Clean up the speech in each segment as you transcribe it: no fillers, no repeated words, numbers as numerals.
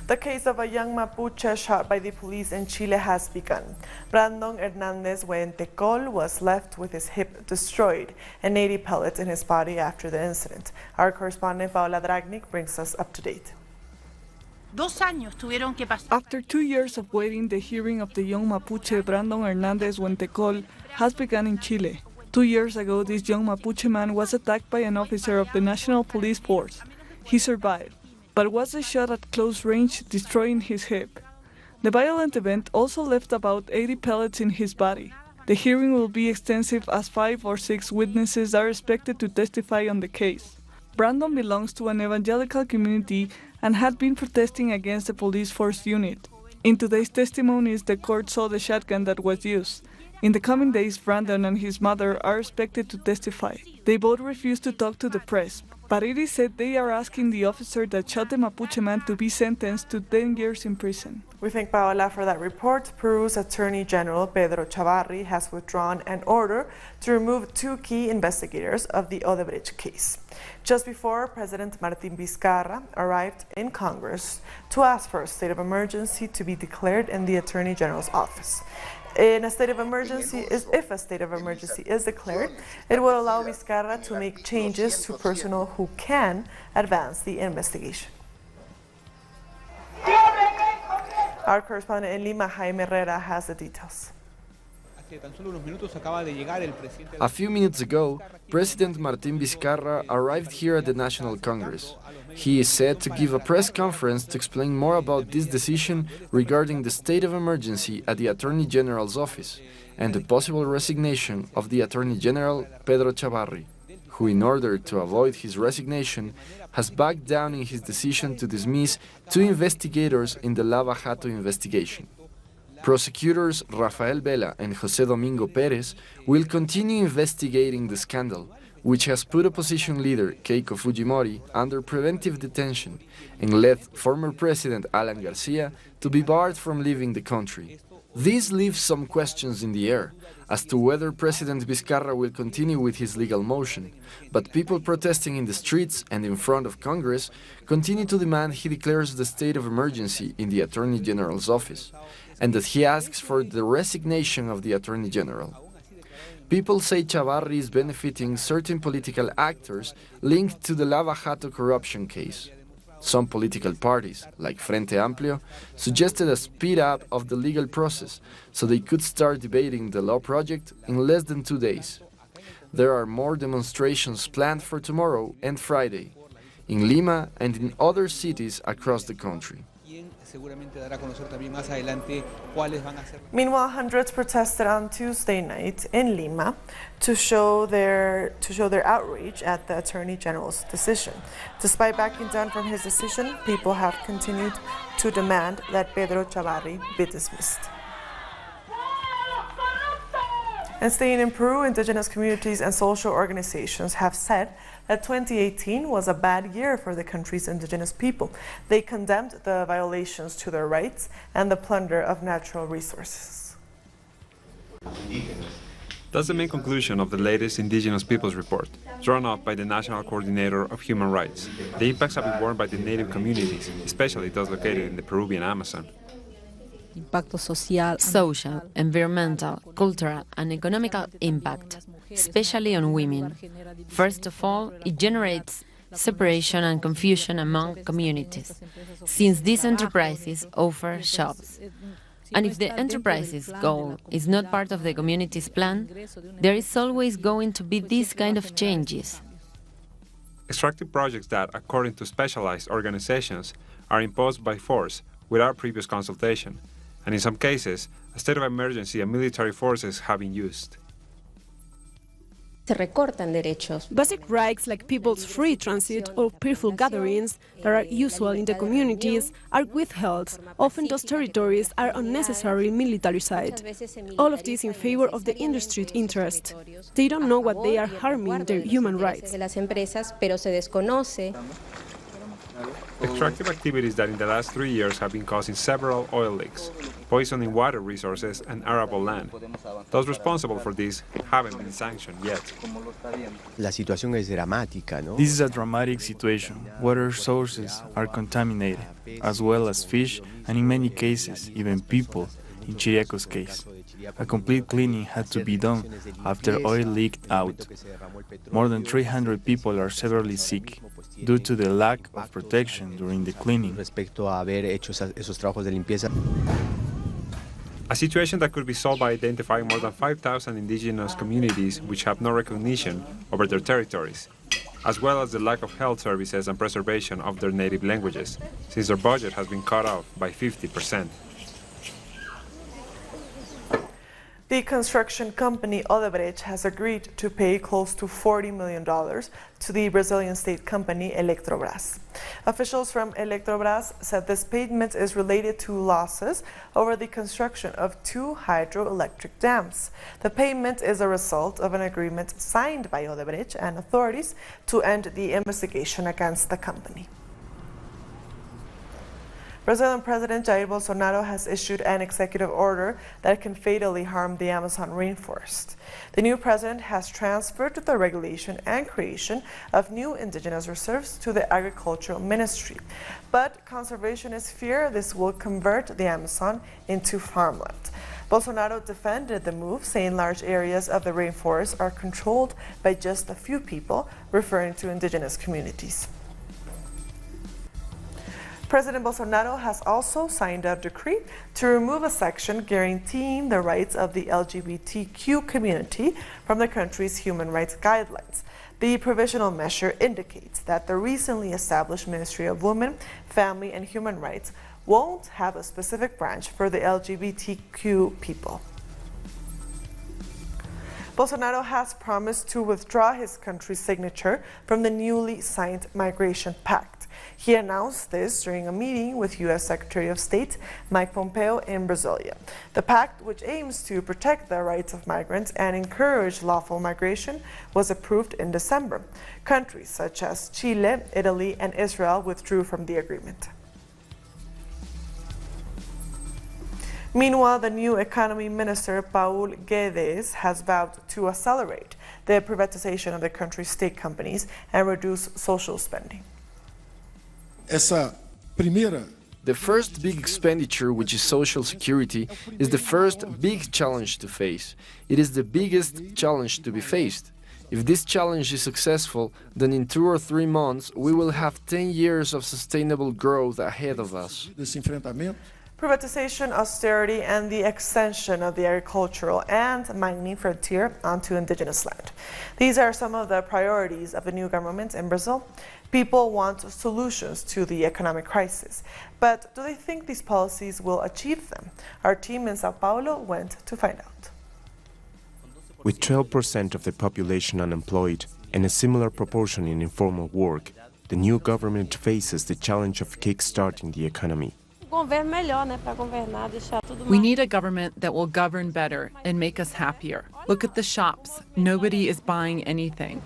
The case of a young Mapuche shot by the police in Chile has begun. Brandon Hernandez Huentecol was left with his hip destroyed and 80 pellets in his body after the incident. Our correspondent Powell Gaius brings us up to date. After 2 years of waiting, the hearing of the young Mapuche Brandon Hernandez Huentecol has begun in Chile. 2 years ago, this young Mapuche man was attacked by an officer of the National Police Force. He survived, but was shot at close range, destroying his hip. The violent event also left about 80 pellets in his body. The hearing will be extensive as 5 or 6 witnesses are expected to testify on the case. Brandon belongs to an evangelical community and had been protesting against the police force unit. In today's testimonies, the court saw the shotgun that was used. In the coming days, Brandon and his mother are expected to testify. They both refuse to talk to the press, but it is said they are asking the officer that shot the Mapuche man to be sentenced to 10 years in prison. We thank Paola for that report. Peru's Attorney General Pedro Chavarri has withdrawn an order to remove 2 key investigators of the Odebrecht case. Just before, President Martin Vizcarra arrived in Congress to ask for a state of emergency to be declared in the Attorney General's office. If a state of emergency is declared, it will allow Vizcarra to make changes to personnel who can advance the investigation. Our correspondent in Lima, Jaime Herrera, has the details. A few minutes ago, President Martin Vizcarra arrived here at the National Congress. He is set to give a press conference to explain more about this decision regarding the state of emergency at the Attorney General's office and the possible resignation of the Attorney General Pedro Chavarri, who, in order to avoid his resignation, has backed down in his decision to dismiss 2 investigators in the Lava Jato investigation. Prosecutors Rafael Vela and José Domingo Pérez will continue investigating the scandal, which has put opposition leader Keiko Fujimori under preventive detention and led former President Alan Garcia to be barred from leaving the country. This leaves some questions in the air as to whether President Vizcarra will continue with his legal motion, but people protesting in the streets and in front of Congress continue to demand he declares the state of emergency in the Attorney General's office, and that he asks for the resignation of the Attorney General. People say Chavarri is benefiting certain political actors linked to the Lava Jato corruption case. Some political parties, like Frente Amplio, suggested a speed-up of the legal process so they could start debating the law project in less than 2 days. There are more demonstrations planned for tomorrow and Friday, in Lima and in other cities across the country. Meanwhile, hundreds protested on Tuesday night in Lima to show their outrage at the Attorney General's decision. Despite backing down from his decision, people have continued to demand that Pedro Chavarri be dismissed. And staying in Peru, indigenous communities and social organizations have said that 2018 was a bad year for the country's indigenous people. They condemned the violations to their rights and the plunder of natural resources. That's the main conclusion of the latest Indigenous Peoples Report, drawn up by the National Coordinator of Human Rights. The impacts have been borne by the native communities, especially those located in the Peruvian Amazon. Social, environmental, cultural and economical impact, especially on women. First of all, it generates separation and confusion among communities, since these enterprises offer jobs. And if the enterprise's goal is not part of the community's plan, there is always going to be these kind of changes. Extractive projects that, according to specialized organizations, are imposed by force without previous consultation, and in some cases, a state of emergency and military forces have been used. Basic rights like people's free transit or peaceful gatherings that are usual in the communities are withheld. Often those territories are unnecessarily militarized. All of this in favor of the industry interest. They don't know what they are harming their human rights. Extractive activities that in the last 3 years have been causing several oil leaks. poisoning water resources and arable land. Those responsible for this haven't been sanctioned yet. La situación es dramática, ¿no? This is a dramatic situation. Water sources are contaminated, as well as fish, and in many cases, even people, in Chiriaco's case. A complete cleaning had to be done after oil leaked out. More than 300 people are severely sick due to the lack of protection during the cleaning. Respecto a haber hecho esos trabajos de limpieza. A situation that could be solved by identifying more than 5,000 indigenous communities which have no recognition over their territories, as well as the lack of health services and preservation of their native languages, since their budget has been cut off by 50%. The construction company Odebrecht has agreed to pay close to $40 million to the Brazilian state company Eletrobras. Officials from Eletrobras said this payment is related to losses over the construction of 2 hydroelectric dams. The payment is a result of an agreement signed by Odebrecht and authorities to end the investigation against the company. Brazilian President Jair Bolsonaro has issued an executive order that can fatally harm the Amazon rainforest. The new president has transferred the regulation and creation of new indigenous reserves to the Agricultural Ministry. But conservationists fear this will convert the Amazon into farmland. Bolsonaro defended the move, saying large areas of the rainforest are controlled by just a few people, referring to indigenous communities. President Bolsonaro has also signed a decree to remove a section guaranteeing the rights of the LGBTQ community from the country's human rights guidelines. The provisional measure indicates that the recently established Ministry of Women, Family and Human Rights won't have a specific branch for the LGBTQ people. Bolsonaro has promised to withdraw his country's signature from the newly signed Migration Pact. He announced this during a meeting with U.S. Secretary of State Mike Pompeo in Brasilia. The pact, which aims to protect the rights of migrants and encourage lawful migration, was approved in December. Countries such as Chile, Italy, and Israel withdrew from the agreement. Meanwhile, the new economy minister, Powell Gaius, has vowed to accelerate the privatization of the country's state companies and reduce social spending. The first big expenditure, which is social security, is the first big challenge to face. It is the biggest challenge to be faced. If this challenge is successful, then in 2 or 3 months we will have 10 years of sustainable growth ahead of us. Privatization, austerity, and the extension of the agricultural and mining frontier onto indigenous land. These are some of the priorities of the new government in Brazil. People want solutions to the economic crisis, but do they think these policies will achieve them? Our team in Sao Paulo went to find out. With 12% of the population unemployed and a similar proportion in informal work, the new government faces the challenge of kickstarting the economy. We need a government that will govern better and make us happier. Look at the shops. Nobody is buying anything.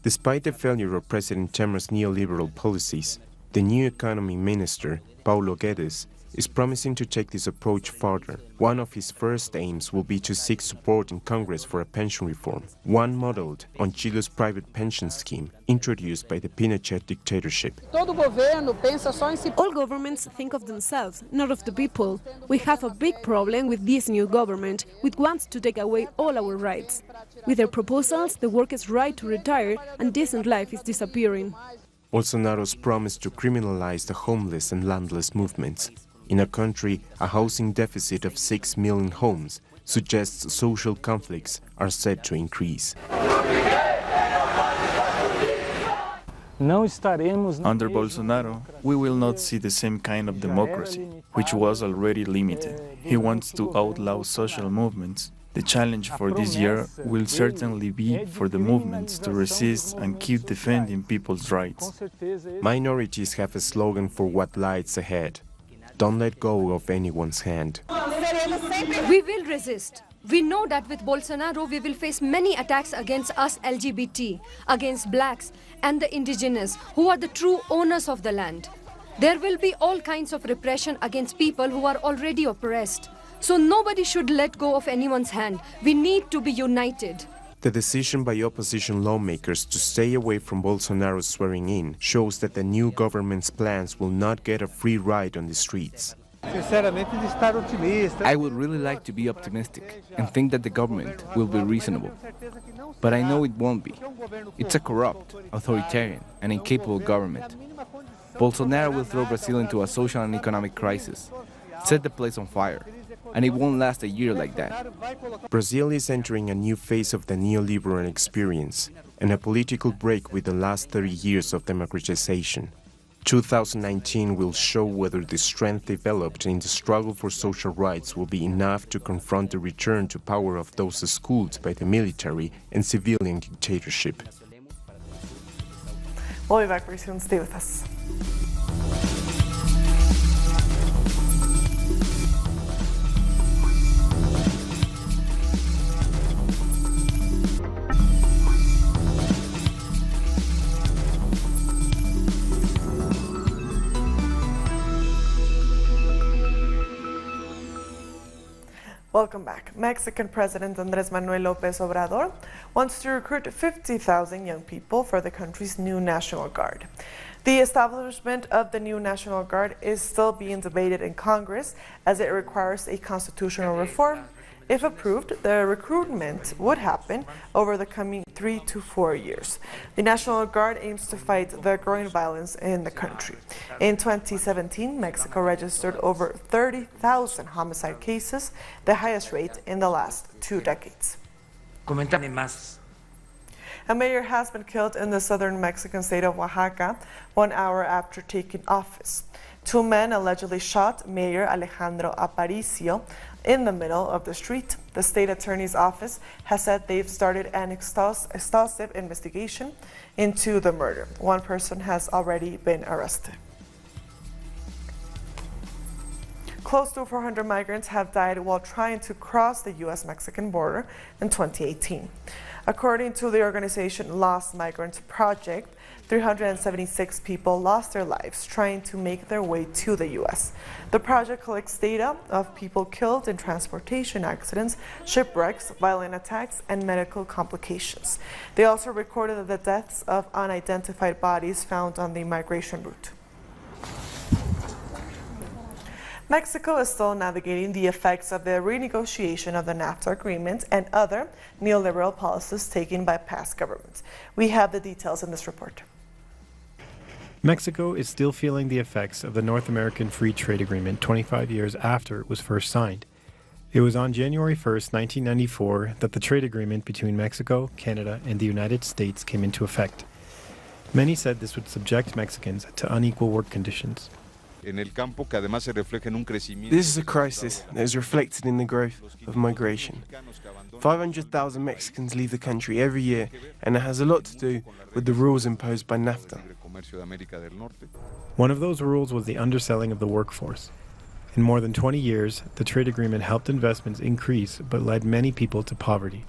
Despite the failure of President Temer's neoliberal policies, the new economy minister, Powell Gaius, is promising to take this approach further. One of his first aims will be to seek support in Congress for a pension reform, one modeled on Chile's private pension scheme, introduced by the Pinochet dictatorship. All governments think of themselves, not of the people. We have a big problem with this new government, which wants to take away all our rights. With their proposals, the workers' right to retire and decent life is disappearing. Bolsonaro's promise to criminalize the homeless and landless movements in a country a housing deficit of 6 million homes suggests social conflicts are set to increase. Under Bolsonaro, we will not see the same kind of democracy, which was already limited. He wants to outlaw social movements. The challenge for this year will certainly be for the movements to resist and keep defending people's rights. Minorities have a slogan for what lies ahead. Don't let go of anyone's hand. We will resist. We know that with Bolsonaro, we will face many attacks against us LGBT, against blacks and the indigenous, who are the true owners of the land. There will be all kinds of repression against people who are already oppressed. So nobody should let go of anyone's hand. We need to be united. The decision by opposition lawmakers to stay away from Bolsonaro's swearing-in shows that the new government's plans will not get a free ride on the streets. I would really like to be optimistic and think that the government will be reasonable. But I know it won't be. It's a corrupt, authoritarian, and incapable government. Bolsonaro will throw Brazil into a social and economic crisis, set the place on fire, and it won't last a year like that. Brazil is entering a new phase of the neoliberal experience and a political break with the last 30 years of democratization. 2019 will show whether the strength developed in the struggle for social rights will be enough to confront the return to power of those schooled by the military and civilian dictatorship. We'll be back very soon. Stay with us. Welcome back. Mexican President Andrés Manuel López Obrador wants to recruit 50,000 young people for the country's new National Guard. The establishment of the new National Guard is still being debated in Congress as it requires a constitutional reform. If approved, the recruitment would happen over the coming 3 to 4 years. The National Guard aims to fight the growing violence in the country. In 2017, Mexico registered over 30,000 homicide cases, the highest rate in the last 2 decades. A mayor has been killed in the southern Mexican state of Oaxaca 1 hour after taking office. 2 men allegedly shot Mayor Alejandro Aparicio in the middle of the street. The state attorney's office has said they've started an exhaustive investigation into the murder. 1 person has already been arrested. Close to 400 migrants have died while trying to cross the U.S.-Mexican border in 2018. According to the organization Lost Migrants Project, 376 people lost their lives trying to make their way to the U.S. The project collects data of people killed in transportation accidents, shipwrecks, violent attacks, and medical complications. They also recorded the deaths of unidentified bodies found on the migration route. Mexico is still navigating the effects of the renegotiation of the NAFTA agreement and other neoliberal policies taken by past governments. We have the details in this report. Mexico is still feeling the effects of the North American Free Trade Agreement 25 years after it was first signed. It was on January 1st, 1994 that the trade agreement between Mexico, Canada, and the United States came into effect. Many said this would subject Mexicans to unequal work conditions. This is a crisis that is reflected in the growth of migration. 500,000 Mexicans leave the country every year, and it has a lot to do with the rules imposed by NAFTA. One of those rules was the underselling of the workforce. In more than 20 years, the trade agreement helped investments increase but led many people to poverty.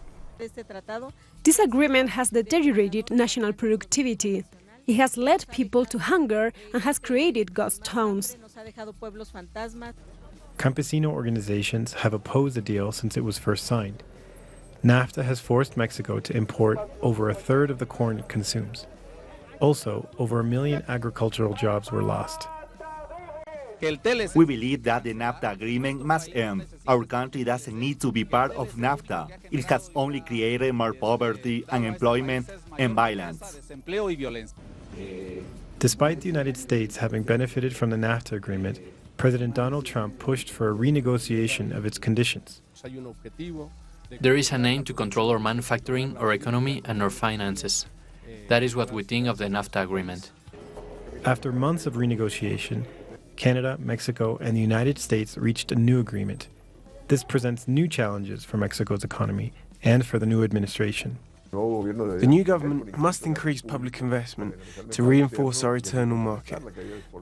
This agreement has deteriorated national productivity. It has led people to hunger and has created ghost towns. Campesino organizations have opposed the deal since it was first signed. NAFTA has forced Mexico to import over a third of the corn it consumes. Also, over 1 million agricultural jobs were lost. We believe that the NAFTA agreement must end. Our country doesn't need to be part of NAFTA. It has only created more poverty, unemployment, and violence. Despite the United States having benefited from the NAFTA agreement, President Donald Trump pushed for a renegotiation of its conditions. There is an aim to control our manufacturing, our economy, and our finances. That is what we think of the NAFTA agreement. After months of renegotiation, Canada, Mexico, and the United States reached a new agreement. This presents new challenges for Mexico's economy and for the new administration. The new government must increase public investment to reinforce our internal market.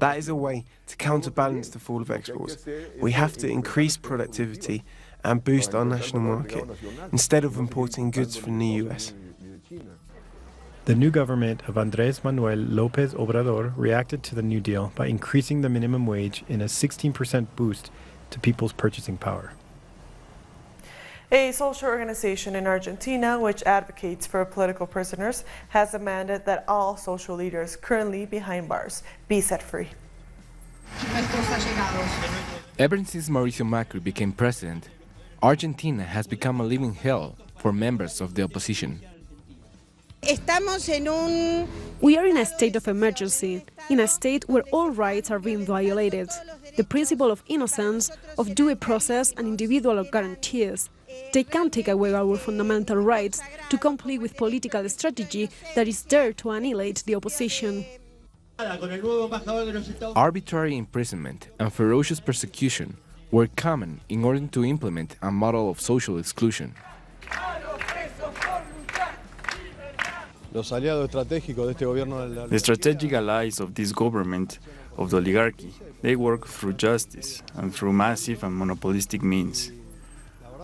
That is a way to counterbalance the fall of exports. We have to increase productivity and boost our national market instead of importing goods from the US. The new government of Andrés Manuel López Obrador reacted to the New Deal by increasing the minimum wage in a 16% boost to people's purchasing power. A social organization in Argentina which advocates for political prisoners has demanded that all social leaders currently behind bars be set free. Ever since Mauricio Macri became president, Argentina has become a living hell for members of the opposition. We are in a state of emergency, in a state where all rights are being violated. The principle of innocence, of due process and individual guarantees. They can't take away our fundamental rights to comply with political strategy that is there to annihilate the opposition. Arbitrary imprisonment and ferocious persecution were common in order to implement a model of social exclusion. The strategic allies of this government, of the oligarchy, they work through justice and through massive and monopolistic means.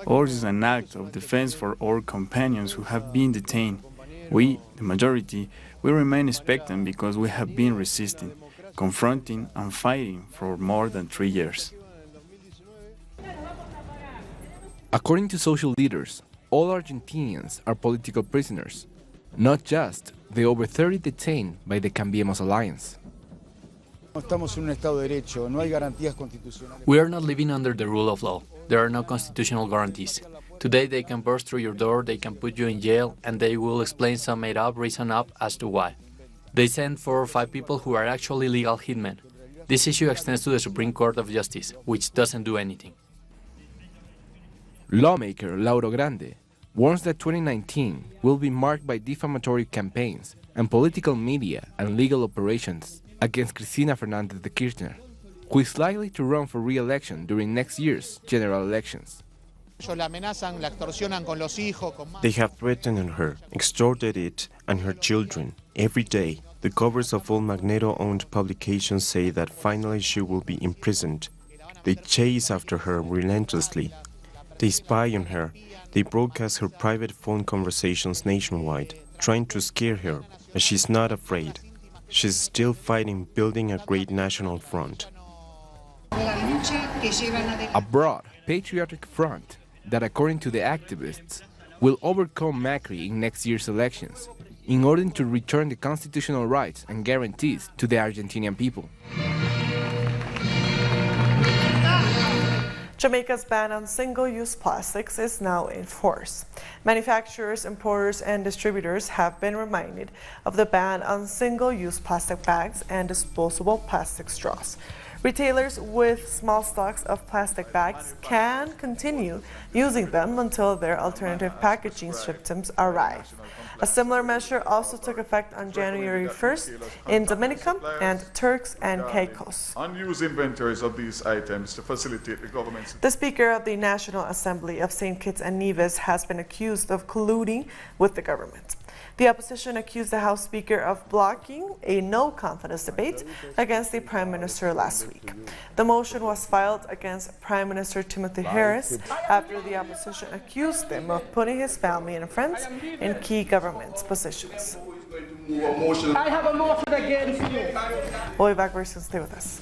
Ours is an act of defense for our companions who have been detained. We, the majority, we remain expectant because we have been resisting, confronting and fighting for more than 3 years. According to social leaders, all Argentinians are political prisoners, not just the over 30 detained by the Cambiemos alliance. We are not living under the rule of law. There are no constitutional guarantees. Today they can burst through your door, they can put you in jail, and they will explain some made-up reason up as to why. They send 4 or 5 people who are actually legal hitmen. This issue extends to the Supreme Court of Justice, which doesn't do anything. Lawmaker Lauro Grande warns that 2019 will be marked by defamatory campaigns and political media and legal operations against Cristina Fernández de Kirchner, who is likely to run for re-election during next year's general elections. They have threatened her, extorted it and her children. Every day, the covers of all Magneto-owned publications say that finally she will be imprisoned. They chase after her relentlessly. They spy on her. They broadcast her private phone conversations nationwide, trying to scare her, but she's not afraid. She's still fighting, building a great national front. A broad, patriotic front that, according to the activists, will overcome Macri in next year's elections in order to return the constitutional rights and guarantees to the Argentinian people. Jamaica's ban on single-use plastics is now in force. Manufacturers, importers, and distributors have been reminded of the ban on single-use plastic bags and disposable plastic straws. Retailers with small stocks of plastic bags can continue using them until their alternative packaging systems arrive. A similar measure also took effect on January 1st in Dominica and Turks and Caicos. Unused inventories of these items to facilitate the government's... The Speaker of the National Assembly of St. Kitts and Nevis has been accused of colluding with the government. The opposition accused the House Speaker of blocking a no-confidence debate against the Prime Minister last week. The motion was filed against Prime Minister Timothy Harris after the opposition accused him of putting his family and friends in key government positions. I have a motion against you. We'll be back very soon. Stay with us.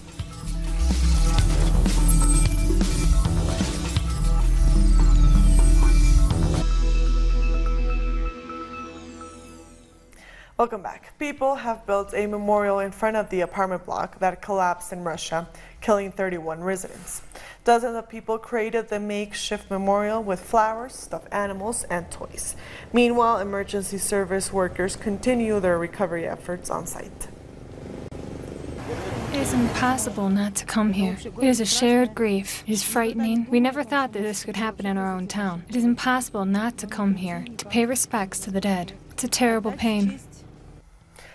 Welcome back. People have built a memorial in front of the apartment block that collapsed in Russia, killing 31 residents. Dozens of people created the makeshift memorial with flowers, stuffed animals, and toys. Meanwhile, emergency service workers continue their recovery efforts on site. It is impossible not to come here. It is a shared grief. It is frightening. We never thought that this could happen in our own town. It is impossible not to come here, to pay respects to the dead. It's a terrible pain.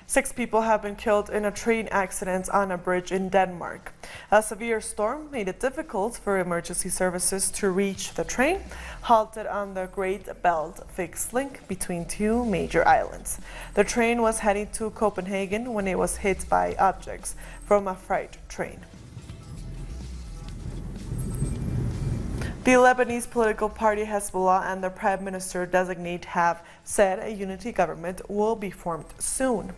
6 people have been killed in a train accident on a bridge in Denmark. A severe storm made it difficult for emergency services to reach the train, halted on the Great Belt fixed link between 2 major islands. The train was heading to Copenhagen when it was hit by objects from a freight train. The Lebanese political party Hezbollah and the Prime Minister-designate have said a unity government will be formed soon.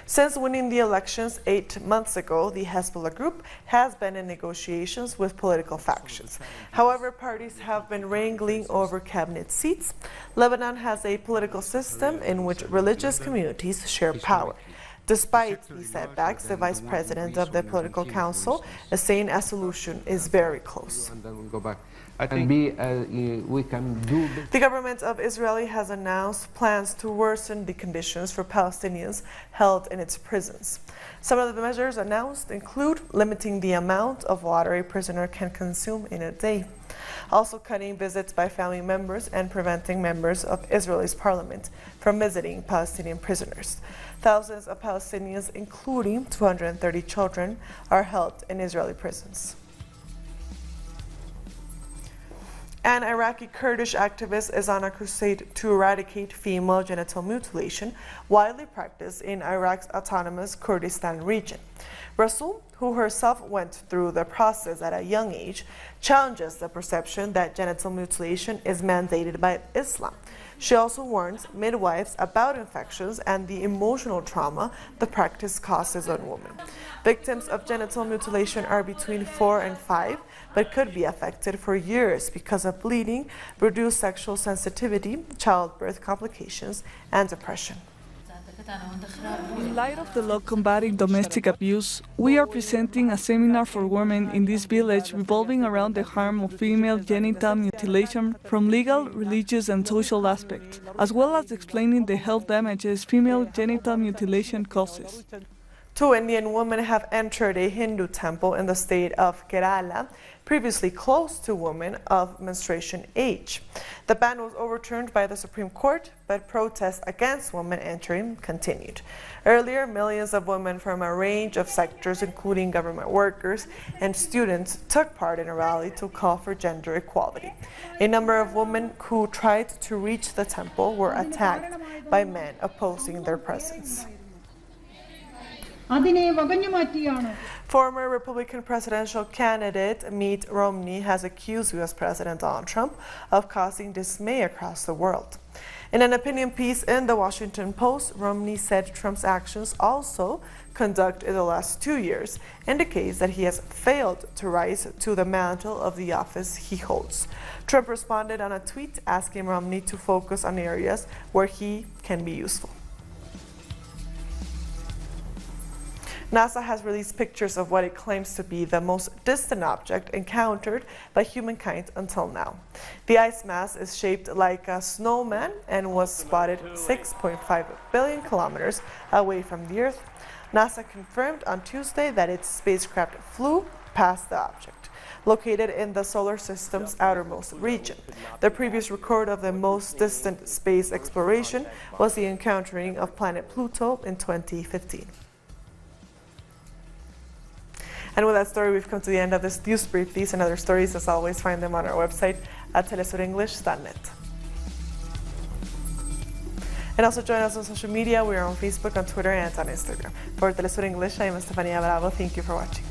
Since winning the elections 8 months ago, the Hezbollah group has been in negotiations with political factions. However, parties have been wrangling over cabinet seats. Lebanon has a political system in which religious communities share power. Despite the setbacks, the vice president of the political council is saying a solution is very close. The government of Israel has announced plans to worsen the conditions for Palestinians held in its prisons. Some of the measures announced include limiting the amount of water a prisoner can consume in a day, also cutting visits by family members and preventing members of Israel's parliament from visiting Palestinian prisoners. Thousands of Palestinians, including 230 children, are held in Israeli prisons. An Iraqi Kurdish activist is on a crusade to eradicate female genital mutilation, widely practiced in Iraq's autonomous Kurdistan region. Rasul, who herself went through the process at a young age, challenges the perception that genital mutilation is mandated by Islam. She also warns midwives about infections and the emotional trauma the practice causes on women. Victims of genital mutilation are between 4 and 5, but could be affected for years because of bleeding, reduced sexual sensitivity, childbirth complications, and depression. In light of the law combating domestic abuse, we are presenting a seminar for women in this village revolving around the harm of female genital mutilation from legal, religious, and social aspects, as well as explaining the health damages female genital mutilation causes. 2 Indian women have entered a Hindu temple in the state of Kerala, previously closed to women of menstruation age. The ban was overturned by the Supreme Court, but protests against women entering continued. Earlier, millions of women from a range of sectors, including government workers and students, took part in a rally to call for gender equality. A number of women who tried to reach the temple were attacked by men opposing their presence. Former Republican presidential candidate Mitt Romney has accused U.S. President Donald Trump of causing dismay across the world. In an opinion piece in the Washington Post, Romney said Trump's actions, also conducted in the last 2 years, indicates that he has failed to rise to the mantle of the office he holds. Trump responded on a tweet asking Romney to focus on areas where he can be useful. NASA has released pictures of what it claims to be the most distant object encountered by humankind until now. The ice mass is shaped like a snowman and was spotted 6.5 billion kilometers away from the Earth. NASA confirmed on Tuesday that its spacecraft flew past the object, located in the solar system's outermost region. The previous record of the most distant space exploration was the encountering of planet Pluto in 2015. And with that story, we've come to the end of this news brief. These and other stories, as always, find them on our website at telesurenglish.net. And also join us on social media. We are on Facebook, on Twitter, and on Instagram. For Telesur English, I am Estefania Bravo. Thank you for watching.